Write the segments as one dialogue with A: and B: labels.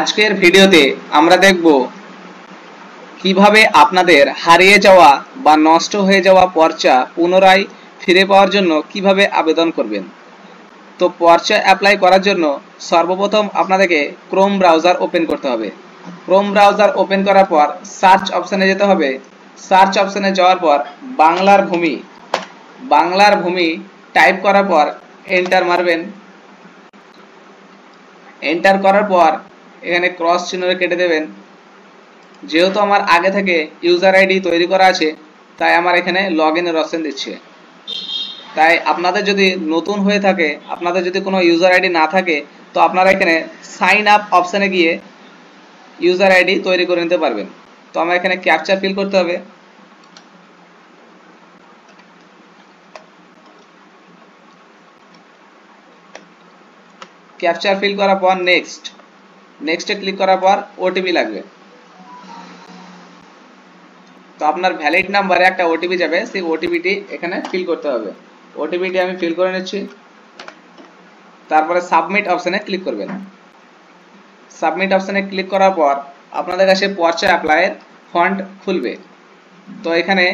A: আজকের ভিডিওতে আমরা দেখব কিভাবে আপনাদের হারিয়ে যাওয়া বা নষ্ট হয়ে যাওয়া পর্চা পুনরায় ফিরে পাওয়ার জন্য কিভাবে আবেদন করবেন। তো পর্চা অ্যাপ্লাই করার জন্য সর্বপ্রথম আপনাদেরকে ক্রোম ব্রাউজার ওপেন করতে হবে। ক্রোম ব্রাউজার ওপেন করার পর সার্চ অপশনে যেতে হবে। সার্চ অপশনে যাওয়ার পর বাংলার ভূমি টাইপ করার পর এন্টার মারবেন। এন্টার করার পর এখানে ক্রস চিহ্ন কেটে দেবেন। যেহেতু আমার আগে থেকে ইউজার আইডি তৈরি করা আছে তাই আমার এখানে লগইনের অপশন দিচ্ছে। তাই আপনাদের যদি নতুন হয়ে থাকে, আপনাদের যদি কোনো ইউজার আইডি না থাকে, তো আপনারা এখানে সাইন আপ অপশনে গিয়ে ইউজার আইডি তৈরি করে নিতে পারবেন। তো আমার এখানে ক্যাপচা ফিল করতে হবে। ক্যাপচা ফিল করার পর নেক্সটে ক্লিক করার পর ওটিপি লাগবে। তো আপনার ভ্যালিড নাম্বারে একটা ওটিপি যাবে, সেই ওটিপিটি এখানে ফিল করতে হবে। ওটিপিটি আমি ফিল করে নিচ্ছি। তারপরে সাবমিট অপশনে ক্লিক করবেন। সাবমিট অপশনে ক্লিক করার পর আপনাদের কাছে পর্চা অ্যাপ্লাইয়ের ফন্ট খুলবে। তো এখানে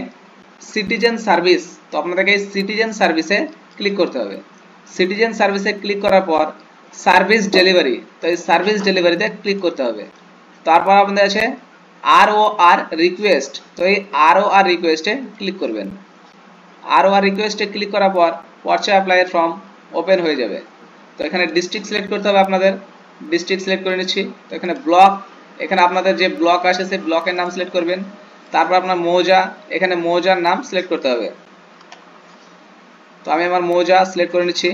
A: সিটিজেন সার্ভিস, তো আপনাদেরকে এই সিটিজেন সার্ভিসে ক্লিক করতে হবে। সিটিজেন সার্ভিসে ক্লিক করার পর সার্ভিস ডেলিভারি, তো এই সার্ভিস ডেলিভারিতে ক্লিক করতে হবে। তারপর আপনাদের আছে ROR রিকোয়েস্ট, তো এই ROR রিকোয়েস্টে ক্লিক করবেন। ROR রিকোয়েস্টে ক্লিক করার পর পর্চা অ্যাপ্লাইয়ের ফর্ম ওপেন হয়ে যাবে। তো এখানে ডিস্ট্রিক্ট সিলেক্ট করতে হবে আপনাদের। ডিস্ট্রিক্ট সিলেক্ট করে নিচ্ছি। তো এখানে ব্লক, এখানে আপনাদের যে ব্লক আছে সেই ব্লকের নাম সিলেক্ট করবেন। তারপর আপনার মৌজা, এখানে মৌজার নাম সিলেক্ট করতে হবে। তো আমি আমার মৌজা সিলেক্ট করে নিচ্ছি।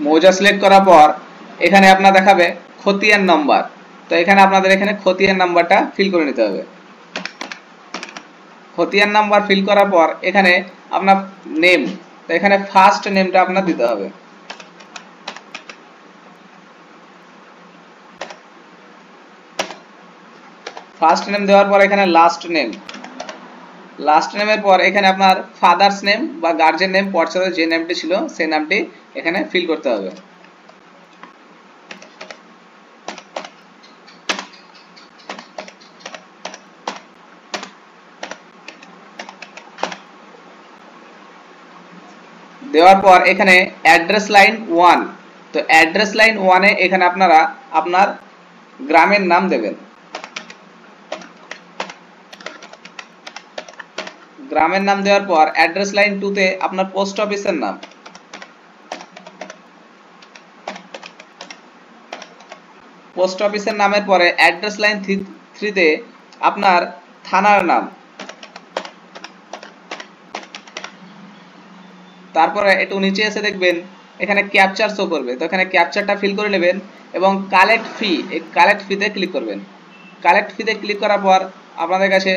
A: মৌজা সিলেক্ট করার পর এখানে আপনার দেখাবে খতিয়ান নাম্বার, তো এখানে আপনাদের এখানে খতিয়ান নাম্বারটা ফিল করে নিতে হবে। খতিয়ান নাম্বার ফিল করার পর এখানে আপনার নেম, তো এখানে ফার্স্ট নেমটা আপনার দিতে হবে। ফার্স্ট নেম দেওয়ার পর এখানে লাস্ট নেমের পর এখানে আপনার ফাদার্স নেম বা গার্জেন নেম, পর্চাতে যে নেমটি ছিল সেই নামটি এখানে ফিল করতে হবে। দেওয়ার পর এখানে অ্যাড্রেস লাইন 1, তো অ্যাড্রেস লাইন 1 এ এখানে আপনারা আপনার গ্রামের নাম দেবেন। গ্রামের নাম দেওয়ার পর অ্যাড্রেস লাইন 2 তে আপনার পোস্ট অফিসের নাম। পোস্ট অফিসের নামের পরে অ্যাড্রেস লাইন 3 তে আপনার থানার নাম। তারপরে একটু নিচে এসে দেখবেন এখানে ক্যাপচার শো করবে, তো এখানে ক্যাপচারটা ফিল করে নেবেন এবং কালেক্ট ফি, এই কালেক্ট ফিতে ক্লিক করবেন। কালেক্ট ফিতে ক্লিক করার পর আপনাদের কাছে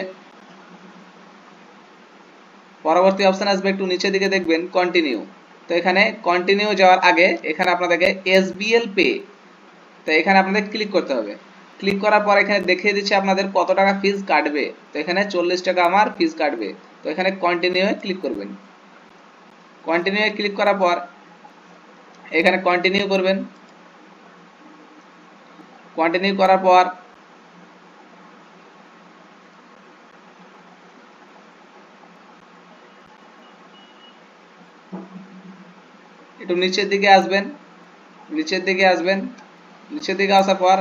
A: পরবর্তী অপশন আসবে, একটু নিচের দিকে দেখবেন কন্টিনিউ। তো এখানে কন্টিনিউ যাওয়ার আগে এখানে আপনাদেরকে SBL পে, তো এখানে আপনাদের ক্লিক করতে হবে। ক্লিক করার পর এখানে দেখিয়ে দিচ্ছে আপনাদের কত টাকা ফিস কাটবে, তো এখানে 40 টাকা আমার ফিস কাটবে। তো এখানে কন্টিনিউ এ ক্লিক করবেন। কন্টিনিউ এ ক্লিক করার পর এখানে কন্টিনিউ করবেন। কন্টিনিউ করার পর একটু নিচের দিকে আসবেন। নিচের দিকে আসার পর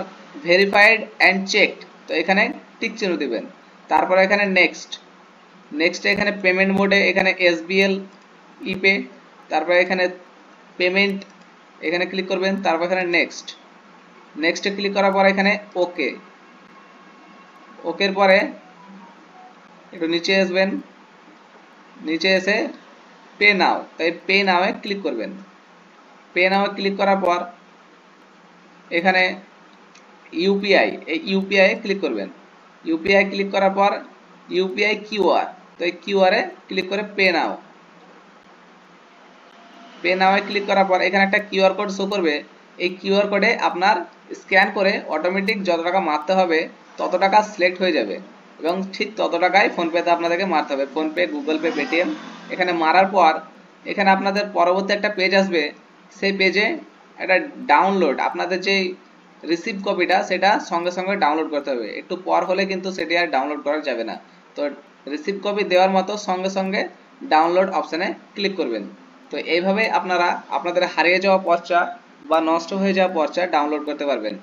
A: ভেরিফাইড অ্যান্ড চেকড, তো এখানে টিক চিহ্ন দিবেন। তারপর এখানে নেক্সট এখানে পেমেন্ট মোডে এখানে SBL ইপে, তারপর এখানে পেমেন্ট এখানে ক্লিক করবেন। তারপর এখানে নেক্সটে ক্লিক করার পর এখানে ওকের পরে একটু নিচে আসবেন। নিচে এসে পে নাও, তাই পে নাও এ ক্লিক করবেন। পে নাও এ ক্লিক করার পর এখানে ইউপিআই, এই ইউপিআই এ ক্লিক করবেন। ইউপিআই ক্লিক করার পর ইউপিআই কিউআর, তো এই কিউআর এ ক্লিক করে পে নাও এ ক্লিক করার পর এখানে একটা কিউআর কোড শো করবে। এই কিউআর কোডে আপনার স্ক্যান করে অটোমেটিক যত টাকা মারতে হবে তত টাকা সিলেক্ট হয়ে যাবে এবং ঠিক তত টাকাই ফোনপেতে আপনাদেরকে মারতে হবে। ফোনপে, গুগল পে, পেটিএম এখানে মারার পর এখানে আপনাদের পরবর্তী একটা পেজ আসবে। সেই পেজে একটা ডাউনলোড, আপনাদের যে রিসিভ কপিটা সেটা সঙ্গে সঙ্গে ডাউনলোড করতে হবে। একটু পর হলে কিন্তু সেটি আর ডাউনলোড করা যাবে না। তো রিসিভ কপি দেওয়ার মতো সঙ্গে সঙ্গে ডাউনলোড অপশানে ক্লিক করবেন। তো এইভাবে আপনারা আপনাদের হারিয়ে যাওয়া পর্চা বা নষ্ট হয়ে যাওয়া পর্চা ডাউনলোড করতে পারবেন।